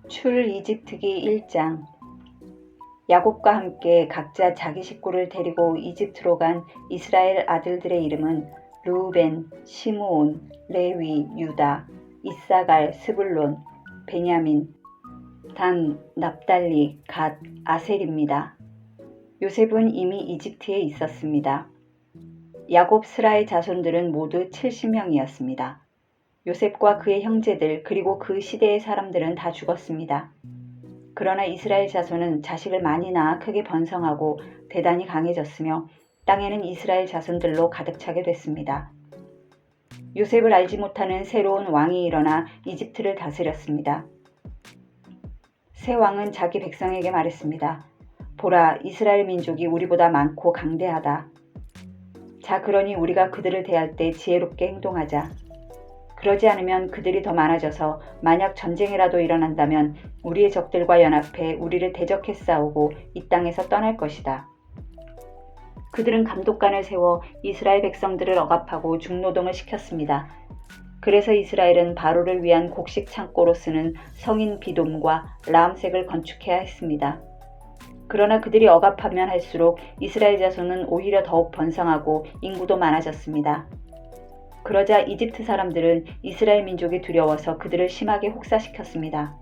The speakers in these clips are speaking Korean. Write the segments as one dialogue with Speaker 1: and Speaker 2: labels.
Speaker 1: 출이집트기 1장. 야곱과 함께 각자 자기 식구를 데리고 이집트로 간 이스라엘 아들들의 이름은 르우벤, 시므온, 레위, 유다, 이사갈, 스불론, 베냐민, 단, 납달리, 갓, 아셀입니다. 요셉은 이미 이집트에 있었습니다. 야곱 스라의 자손들은 모두 70명이었습니다. 요셉과 그의 형제들 그리고 그 시대의 사람들은 다 죽었습니다. 그러나 이스라엘 자손은 자식을 많이 낳아 크게 번성하고 대단히 강해졌으며 땅에는 이스라엘 자손들로 가득 차게 됐습니다. 요셉을 알지 못하는 새로운 왕이 일어나 이집트를 다스렸습니다. 새 왕은 자기 백성에게 말했습니다. 보라, 이스라엘 민족이 우리보다 많고 강대하다. 자, 그러니 우리가 그들을 대할 때 지혜롭게 행동하자. 그러지 않으면 그들이 더 많아져서 만약 전쟁이라도 일어난다면 우리의 적들과 연합해 우리를 대적해 싸우고 이 땅에서 떠날 것이다. 그들은 감독관을 세워 이스라엘 백성들을 억압하고 중노동을 시켰습니다. 그래서 이스라엘은 바로를 위한 곡식 창고로 쓰는 성인 비돔과 라암색을 건축해야 했습니다. 그러나 그들이 억압하면 할수록 이스라엘 자손은 오히려 더욱 번성하고 인구도 많아졌습니다. 그러자 이집트 사람들은 이스라엘 민족이 두려워서 그들을 심하게 혹사시켰습니다.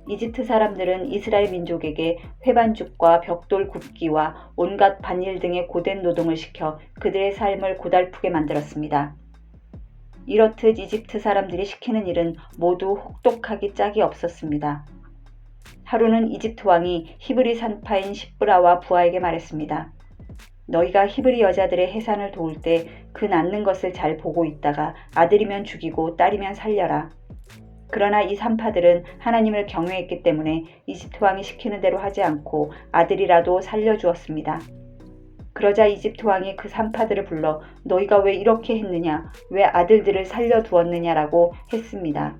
Speaker 1: 이집트 사람들은 이스라엘 민족에게 회반죽과 벽돌 굽기와 온갖 밭일 등의 고된 노동을 시켜 그들의 삶을 고달프게 만들었습니다. 이렇듯 이집트 사람들이 시키는 일은 모두 혹독하기 짝이 없었습니다. 하루는 이집트 왕이 히브리 산파인 십브라와 부하에게 말했습니다. 너희가 히브리 여자들의 해산을 도울 때 그 낳는 것을 잘 보고 있다가 아들이면 죽이고 딸이면 살려라. 그러나 이 산파들은 하나님을 경외했기 때문에 이집트 왕이 시키는 대로 하지 않고 아들이라도 살려주었습니다. 그러자 이집트 왕이 그 산파들을 불러 너희가 왜 이렇게 했느냐, 왜 아들들을 살려두었느냐라고 했습니다.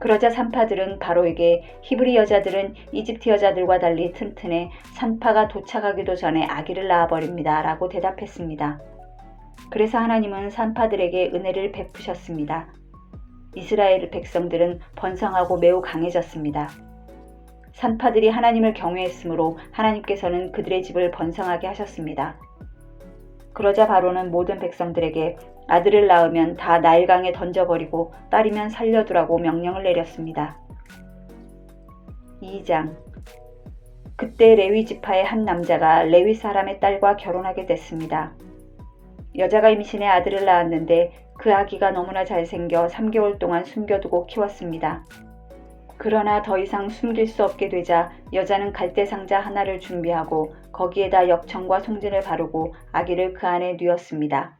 Speaker 1: 그러자 산파들은 바로에게 히브리 여자들은 이집트 여자들과 달리 튼튼해 산파가 도착하기도 전에 아기를 낳아버립니다 라고 대답했습니다. 그래서 하나님은 산파들에게 은혜를 베푸셨습니다. 이스라엘 백성들은 번성하고 매우 강해졌습니다. 산파들이 하나님을 경외했으므로 하나님께서는 그들의 집을 번성하게 하셨습니다. 그러자 바로는 모든 백성들에게 아들을 낳으면 다 나일강에 던져버리고 딸이면 살려두라고 명령을 내렸습니다. 2장. 그때 레위 지파의 한 남자가 레위 사람의 딸과 결혼하게 됐습니다. 여자가 임신해 아들을 낳았는데 그 아기가 너무나 잘생겨 3개월 동안 숨겨두고 키웠습니다. 그러나 더 이상 숨길 수 없게 되자 여자는 갈대 상자 하나를 준비하고 거기에다 역청과 송진을 바르고 아기를 그 안에 뉘었습니다.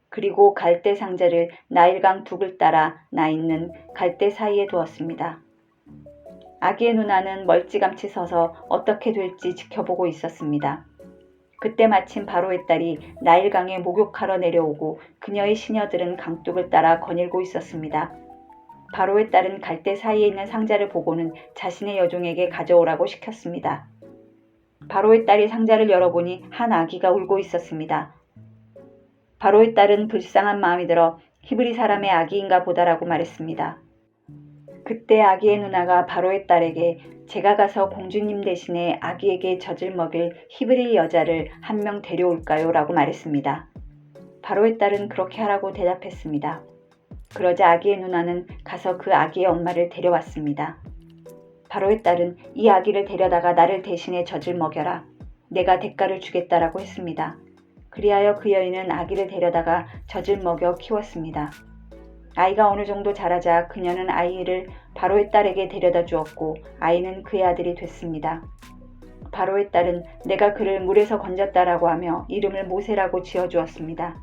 Speaker 1: 그리고 갈대 상자를 나일강 둑을 따라 나 있는 갈대 사이에 두었습니다. 아기의 누나는 멀찌감치 서서 어떻게 될지 지켜보고 있었습니다. 그때 마침 바로의 딸이 나일강에 목욕하러 내려오고 그녀의 시녀들은 강둑을 따라 거닐고 있었습니다. 바로의 딸은 갈대 사이에 있는 상자를 보고는 자신의 여종에게 가져오라고 시켰습니다. 바로의 딸이 상자를 열어보니 한 아기가 울고 있었습니다. 바로의 딸은 불쌍한 마음이 들어 히브리 사람의 아기인가 보다라고 말했습니다. 그때 아기의 누나가 바로의 딸에게 제가 가서 공주님 대신에 아기에게 젖을 먹일 히브리 여자를 한 명 데려올까요? 라고 말했습니다. 바로의 딸은 그렇게 하라고 대답했습니다. 그러자 아기의 누나는 가서 그 아기의 엄마를 데려왔습니다. 바로의 딸은 이 아기를 데려다가 나를 대신해 젖을 먹여라. 내가 대가를 주겠다라고 했습니다. 그리하여 그 여인은 아기를 데려다가 젖을 먹여 키웠습니다. 아이가 어느 정도 자라자 그녀는 아이를 바로의 딸에게 데려다 주었고 아이는 그의 아들이 됐습니다. 바로의 딸은 내가 그를 물에서 건졌다라고 하며 이름을 모세라고 지어주었습니다.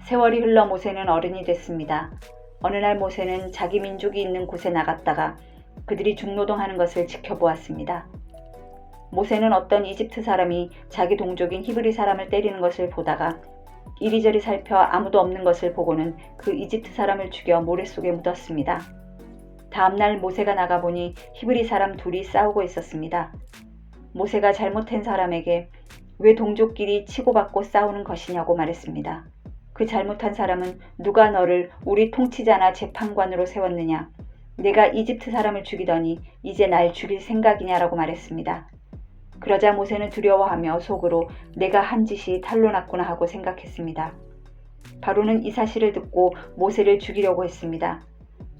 Speaker 1: 세월이 흘러 모세는 어른이 됐습니다. 어느 날 모세는 자기 민족이 있는 곳에 나갔다가 그들이 중노동하는 것을 지켜보았습니다. 모세는 어떤 이집트 사람이 자기 동족인 히브리 사람을 때리는 것을 보다가 이리저리 살펴 아무도 없는 것을 보고는 그 이집트 사람을 죽여 모래 속에 묻었습니다. 다음날 모세가 나가보니 히브리 사람 둘이 싸우고 있었습니다. 모세가 잘못한 사람에게 왜 동족끼리 치고받고 싸우는 것이냐고 말했습니다. 그 잘못한 사람은 누가 너를 우리 통치자나 재판관으로 세웠느냐? 내가 이집트 사람을 죽이더니 이제 날 죽일 생각이냐라고 말했습니다. 그러자 모세는 두려워하며 속으로 내가 한 짓이 탄로났구나 하고 생각했습니다. 바로는 이 사실을 듣고 모세를 죽이려고 했습니다.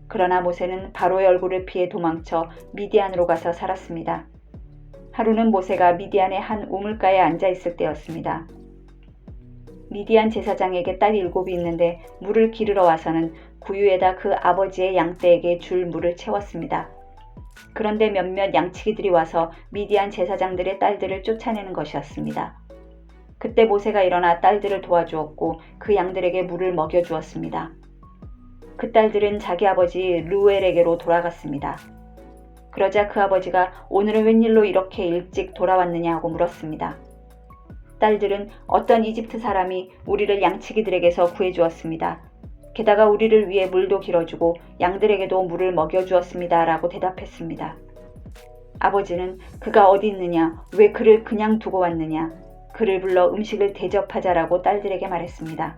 Speaker 1: 그러나 모세는 바로의 얼굴을 피해 도망쳐 미디안으로 가서 살았습니다. 하루는 모세가 미디안의 한 우물가에 앉아 있을 때였습니다. 미디안 제사장에게 딸이 7이 있는데 물을 기르러 와서는 구유에다 그 아버지의 양떼에게 줄 물을 채웠습니다. 그런데 몇몇 양치기들이 와서 미디안 제사장들의 딸들을 쫓아내는 것이었습니다. 그때 모세가 일어나 딸들을 도와주었고 그 양들에게 물을 먹여주었습니다. 그 딸들은 자기 아버지 루엘에게로 돌아갔습니다. 그러자 그 아버지가 오늘은 웬일로 이렇게 일찍 돌아왔느냐 하고 물었습니다. 딸들은 어떤 이집트 사람이 우리를 양치기들에게서 구해주었습니다. 게다가 우리를 위해 물도 길어주고 양들에게도 물을 먹여주었습니다. 라고 대답했습니다. 아버지는 그가 어디 있느냐, 왜 그를 그냥 두고 왔느냐, 그를 불러 음식을 대접하자라고 딸들에게 말했습니다.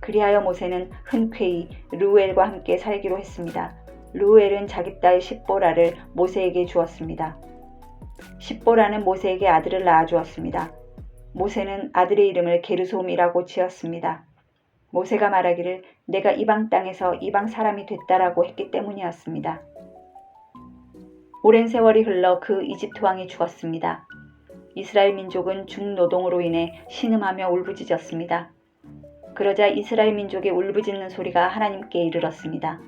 Speaker 1: 그리하여 모세는 흔쾌히 루엘과 함께 살기로 했습니다. 루엘은 자기 딸 십보라를 모세에게 주었습니다. 십보라는 모세에게 아들을 낳아주었습니다. 모세는 아들의 이름을 게르솜이라고 지었습니다. 모세가 말하기를 내가 이방 땅에서 이방 사람이 됐다라고 했기 때문이었습니다. 오랜 세월이 흘러 그 이집트 왕이 죽었습니다. 이스라엘 민족은 중노동으로 인해 신음하며 울부짖었습니다. 그러자 이스라엘 민족의 울부짖는 소리가 하나님께 이르렀습니다.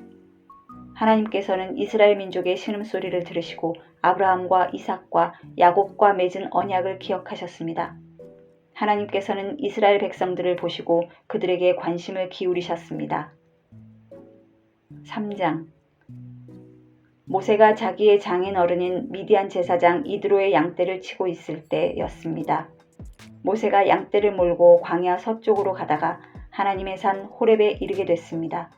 Speaker 1: 하나님께서는 이스라엘 민족의 신음소리를 들으시고 아브라함과 이삭과 야곱과 맺은 언약을 기억하셨습니다. 하나님께서는 이스라엘 백성들을 보시고 그들에게 관심을 기울이셨습니다. 3장 모세가 자기의 장인 어른인 미디안 제사장 이드로의 양떼를 치고 있을 때였습니다. 모세가 양떼를 몰고 광야 서쪽으로 가다가 하나님의 산 호렙에 이르게 됐습니다.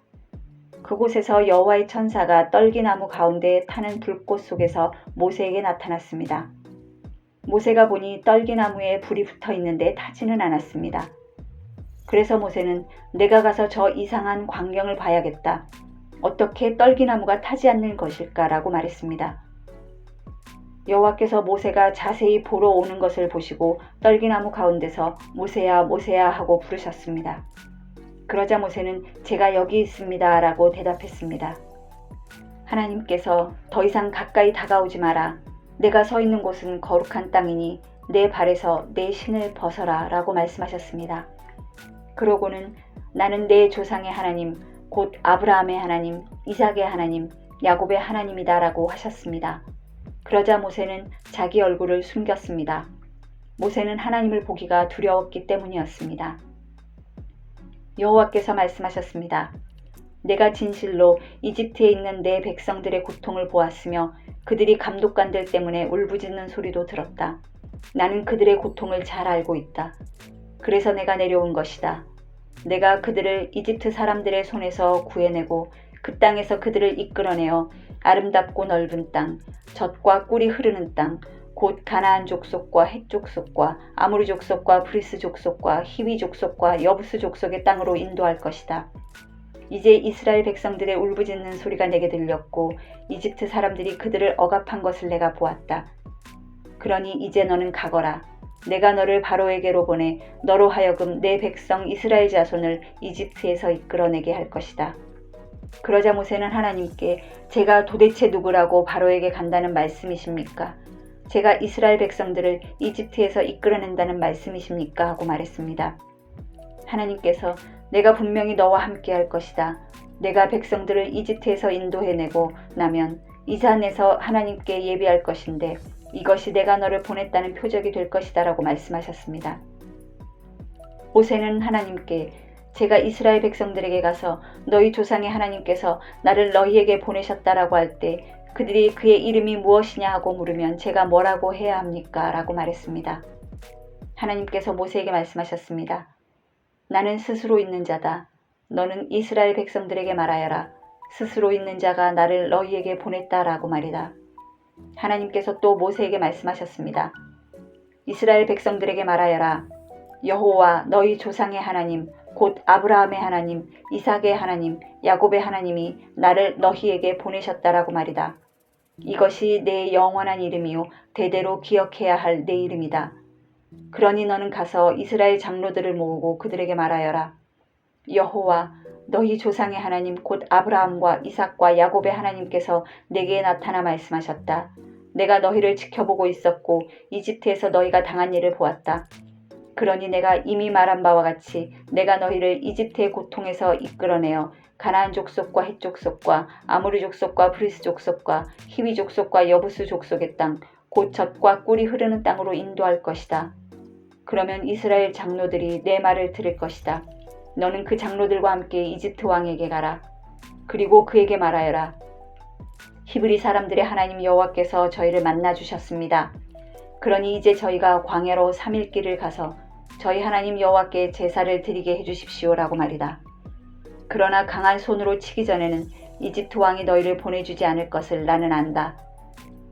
Speaker 1: 그곳에서 여호와의 천사가 떨기나무 가운데 타는 불꽃 속에서 모세에게 나타났습니다. 모세가 보니 떨기나무에 불이 붙어 있는데 타지는 않았습니다. 그래서 모세는 내가 가서 저 이상한 광경을 봐야겠다. 어떻게 떨기나무가 타지 않는 것일까라고 말했습니다. 여호와께서 모세가 자세히 보러 오는 것을 보시고 떨기나무 가운데서 모세야 모세야 하고 부르셨습니다. 그러자 모세는 제가 여기 있습니다 라고 대답했습니다. 하나님께서 더 이상 가까이 다가오지 마라. 내가 서 있는 곳은 거룩한 땅이니 내 발에서 내 신을 벗어라 라고 말씀하셨습니다. 그러고는 나는 내 조상의 하나님, 곧 아브라함의 하나님, 이삭의 하나님, 야곱의 하나님이다 라고 하셨습니다. 그러자 모세는 자기 얼굴을 숨겼습니다. 모세는 하나님을 보기가 두려웠기 때문이었습니다. 여호와께서 말씀하셨습니다. 내가 진실로 이집트에 있는 내 백성들의 고통을 보았으며 그들이 감독관들 때문에 울부짖는 소리도 들었다. 나는 그들의 고통을 잘 알고 있다. 그래서 내가 내려온 것이다. 내가 그들을 이집트 사람들의 손에서 구해내고 그 땅에서 그들을 이끌어내어 아름답고 넓은 땅, 젖과 꿀이 흐르는 땅, 곧 가나안 족속과 헷 족속과 아모리 족속과 브리스 족속과 히위 족속과 여부스 족속의 땅으로 인도할 것이다. 이제 이스라엘 백성들의 울부짖는 소리가 내게 들렸고 이집트 사람들이 그들을 억압한 것을 내가 보았다. 그러니 이제 너는 가거라. 내가 너를 바로에게로 보내 너로 하여금 내 백성 이스라엘 자손을 이집트에서 이끌어내게 할 것이다. 그러자 모세는 하나님께 제가 도대체 누구라고 바로에게 간다는 말씀이십니까? 제가 이스라엘 백성들을 이집트에서 이끌어낸다는 말씀이십니까? 하고 말했습니다. 하나님께서 내가 분명히 너와 함께 할 것이다. 내가 백성들을 이집트에서 인도해내고 나면 이 산에서 하나님께 예비할 것인데 이것이 내가 너를 보냈다는 표적이 될 것이다 라고 말씀하셨습니다. 모세는 하나님께 제가 이스라엘 백성들에게 가서 너희 조상의 하나님께서 나를 너희에게 보내셨다라고 할 때 그들이 그의 이름이 무엇이냐 하고 물으면 제가 뭐라고 해야 합니까? 라고 말했습니다. 하나님께서 모세에게 말씀하셨습니다. 나는 스스로 있는 자다. 너는 이스라엘 백성들에게 말하여라. 스스로 있는 자가 나를 너희에게 보냈다라고 말이다. 하나님께서 또 모세에게 말씀하셨습니다. 이스라엘 백성들에게 말하여라. 여호와 너희 조상의 하나님 곧 아브라함의 하나님, 이삭의 하나님, 야곱의 하나님이 나를 너희에게 보내셨다라고 말이다. 이것이 내 영원한 이름이요 대대로 기억해야 할 내 이름이다. 그러니 너는 가서 이스라엘 장로들을 모으고 그들에게 말하여라. 여호와 너희 조상의 하나님 곧 아브라함과 이삭과 야곱의 하나님께서 내게 나타나 말씀하셨다. 내가 너희를 지켜보고 있었고 이집트에서 너희가 당한 일을 보았다. 그러니 내가 이미 말한 바와 같이 내가 너희를 이집트의 고통에서 이끌어내어 가나안 족속과 헷 족속과 아모리 족속과 브리스 족속과 히위 족속과 여부스 족속의 땅 곧 젖과 꿀이 흐르는 땅으로 인도할 것이다. 그러면 이스라엘 장로들이 내 말을 들을 것이다. 너는 그 장로들과 함께 이집트 왕에게 가라. 그리고 그에게 말하여라. 히브리 사람들의 하나님 여호와께서 저희를 만나 주셨습니다. 그러니 이제 저희가 광야로 3일 길을 가서 저희 하나님 여호와께 제사를 드리게 해주십시오라고 말이다. 그러나 강한 손으로 치기 전에는 이집트 왕이 너희를 보내주지 않을 것을 나는 안다.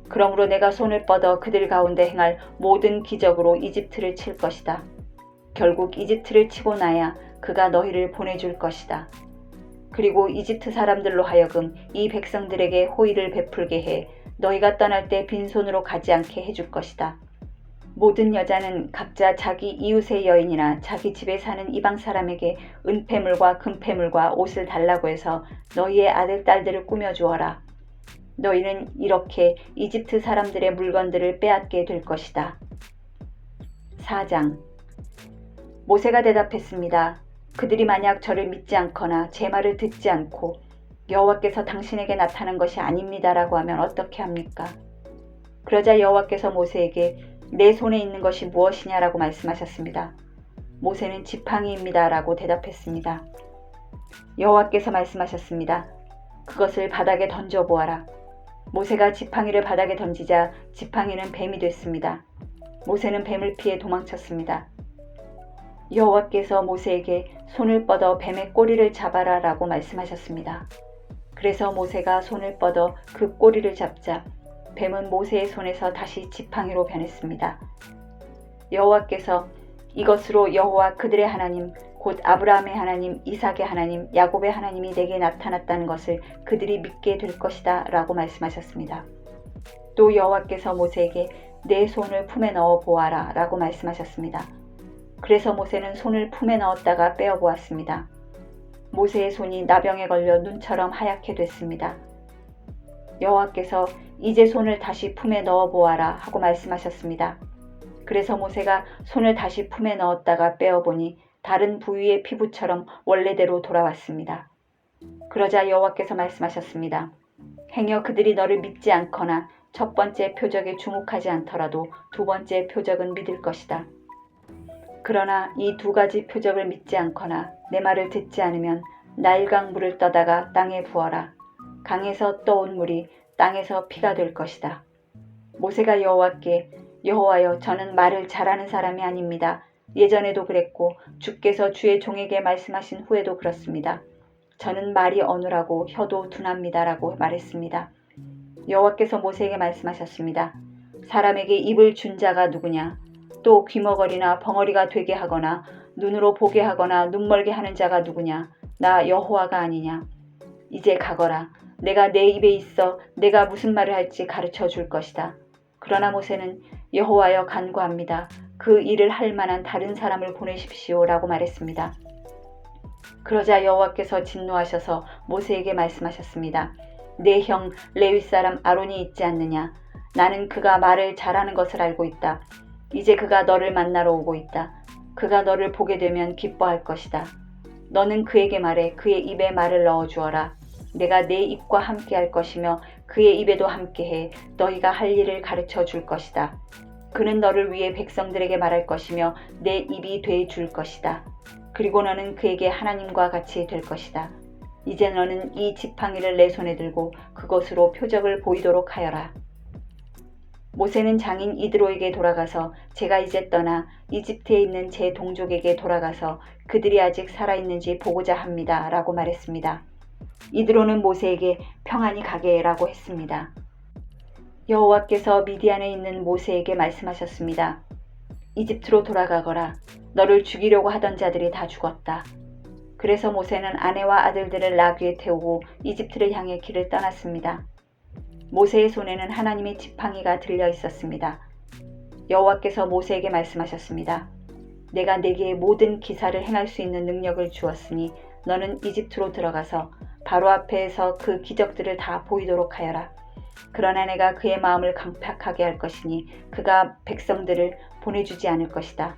Speaker 1: 그러므로 내가 손을 뻗어 그들 가운데 행할 모든 기적으로 이집트를 칠 것이다. 결국 이집트를 치고 나야 그가 너희를 보내줄 것이다. 그리고 이집트 사람들로 하여금 이 백성들에게 호의를 베풀게 해 너희가 떠날 때 빈손으로 가지 않게 해줄 것이다. 모든 여자는 각자 자기 이웃의 여인이나 자기 집에 사는 이방 사람에게 은폐물과 금폐물과 옷을 달라고 해서 너희의 아들, 딸들을 꾸며주어라. 너희는 이렇게 이집트 사람들의 물건들을 빼앗게 될 것이다. 4장 모세가 대답했습니다. 그들이 만약 저를 믿지 않거나 제 말을 듣지 않고 여호와께서 당신에게 나타난 것이 아닙니다라고 하면 어떻게 합니까? 그러자 여호와께서 모세에게 내 손에 있는 것이 무엇이냐라고 말씀하셨습니다. 모세는 지팡이입니다라고 대답했습니다. 여호와께서 말씀하셨습니다. 그것을 바닥에 던져보아라. 모세가 지팡이를 바닥에 던지자 지팡이는 뱀이 됐습니다. 모세는 뱀을 피해 도망쳤습니다. 여호와께서 모세에게 손을 뻗어 뱀의 꼬리를 잡아라 라고 말씀하셨습니다. 그래서 모세가 손을 뻗어 그 꼬리를 잡자 뱀은 모세의 손에서 다시 지팡이로 변했습니다. 여호와께서 이것으로 여호와 그들의 하나님 곧 아브라함의 하나님, 이삭의 하나님, 야곱의 하나님이 내게 나타났다는 것을 그들이 믿게 될 것이다 라고 말씀하셨습니다. 또 여호와께서 모세에게 내 손을 품에 넣어 보아라 라고 말씀하셨습니다. 그래서 모세는 손을 품에 넣었다가 빼어 보았습니다. 모세의 손이 나병에 걸려 눈처럼 하얗게 됐습니다. 여호와께서 이제 손을 다시 품에 넣어 보아라 하고 말씀하셨습니다. 그래서 모세가 손을 다시 품에 넣었다가 빼어 보니 다른 부위의 피부처럼 원래대로 돌아왔습니다. 그러자 여호와께서 말씀하셨습니다. 행여 그들이 너를 믿지 않거나 첫 번째 표적에 주목하지 않더라도 두 번째 표적은 믿을 것이다. 그러나 이 두 가지 표적을 믿지 않거나 내 말을 듣지 않으면 나일강 물을 떠다가 땅에 부어라. 강에서 떠온 물이 땅에서 피가 될 것이다. 모세가 여호와께 여호와여 저는 말을 잘하는 사람이 아닙니다. 예전에도 그랬고 주께서 주의 종에게 말씀하신 후에도 그렇습니다. 저는 말이 어눌하고 혀도 둔합니다라고 말했습니다. 여호와께서 모세에게 말씀하셨습니다. 사람에게 입을 준 자가 누구냐? 또 귀머거리나 벙어리가 되게 하거나 눈으로 보게 하거나 눈멀게 하는 자가 누구냐? 나 여호와가 아니냐? 이제 가거라. 내가 내 입에 있어 내가 무슨 말을 할지 가르쳐 줄 것이다. 그러나 모세는 여호와여 간구합니다. 그 일을 할 만한 다른 사람을 보내십시오 라고 말했습니다. 그러자 여호와께서 진노하셔서 모세에게 말씀하셨습니다. 내 형 레위 사람 아론이 있지 않느냐? 나는 그가 말을 잘하는 것을 알고 있다. 이제 그가 너를 만나러 오고 있다. 그가 너를 보게 되면 기뻐할 것이다. 너는 그에게 말해 그의 입에 말을 넣어주어라. 내가 내 입과 함께 할 것이며 그의 입에도 함께해 너희가 할 일을 가르쳐 줄 것이다. 그는 너를 위해 백성들에게 말할 것이며 내 입이 돼 줄 것이다. 그리고 너는 그에게 하나님과 같이 될 것이다. 이제 너는 이 지팡이를 내 손에 들고 그것으로 표적을 보이도록 하여라. 모세는 장인 이드로에게 돌아가서 제가 이제 떠나 이집트에 있는 제 동족에게 돌아가서 그들이 아직 살아있는지 보고자 합니다 라고 말했습니다. 이드로는 모세에게 평안히 가게 라고 했습니다. 여호와께서 미디안에 있는 모세에게 말씀하셨습니다. 이집트로 돌아가거라. 너를 죽이려고 하던 자들이 다 죽었다. 그래서 모세는 아내와 아들들을 나귀에 태우고 이집트를 향해 길을 떠났습니다. 모세의 손에는 하나님의 지팡이가 들려 있었습니다. 여호와께서 모세에게 말씀하셨습니다. 내가 네게 모든 기사를 행할 수 있는 능력을 주었으니 너는 이집트로 들어가서 바로 앞에서 그 기적들을 다 보이도록 하여라. 그러나 내가 그의 마음을 강팍하게 할 것이니 그가 백성들을 보내주지 않을 것이다.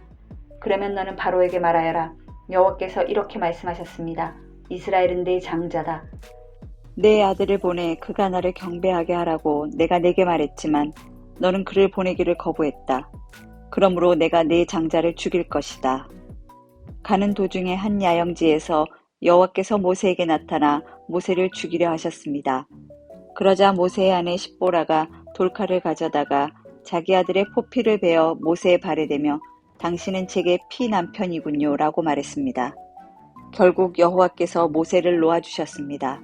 Speaker 1: 그러면 너는 바로에게 말하여라. 여호와께서 이렇게 말씀하셨습니다. 이스라엘은 내 장자다. 내 아들을 보내 그가 나를 경배하게 하라고 내가 네게 말했지만 너는 그를 보내기를 거부했다. 그러므로 내가 내 장자를 죽일 것이다. 가는 도중에 한 야영지에서 여호와께서 모세에게 나타나 모세를 죽이려 하셨습니다. 그러자 모세의 아내 십보라가 돌칼을 가져다가 자기 아들의 포피를 베어 모세의 발에 대며 당신은 제게 피 남편이군요 라고 말했습니다. 결국 여호와께서 모세를 놓아주셨습니다.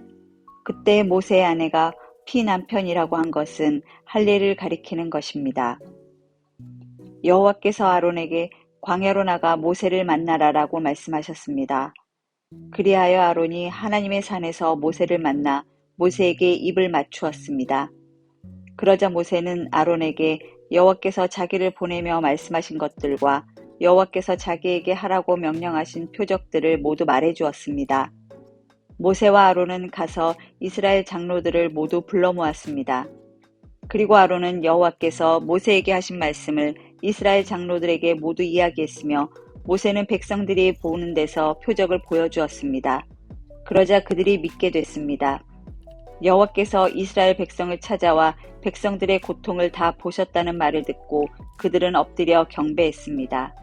Speaker 1: 그때 모세의 아내가 피 남편이라고 한 것은 할례를 가리키는 것입니다. 여호와께서 아론에게 광야로 나가 모세를 만나라라고 말씀하셨습니다. 그리하여 아론이 하나님의 산에서 모세를 만나 모세에게 입을 맞추었습니다. 그러자 모세는 아론에게 여호와께서 자기를 보내며 말씀하신 것들과 여호와께서 자기에게 하라고 명령하신 표적들을 모두 말해주었습니다. 모세와 아론은 가서 이스라엘 장로들을 모두 불러 모았습니다. 그리고 아론은 여호와께서 모세에게 하신 말씀을 이스라엘 장로들에게 모두 이야기했으며 모세는 백성들이 보는 데서 표적을 보여주었습니다. 그러자 그들이 믿게 됐습니다. 여호와께서 이스라엘 백성을 찾아와 백성들의 고통을 다 보셨다는 말을 듣고 그들은 엎드려 경배했습니다.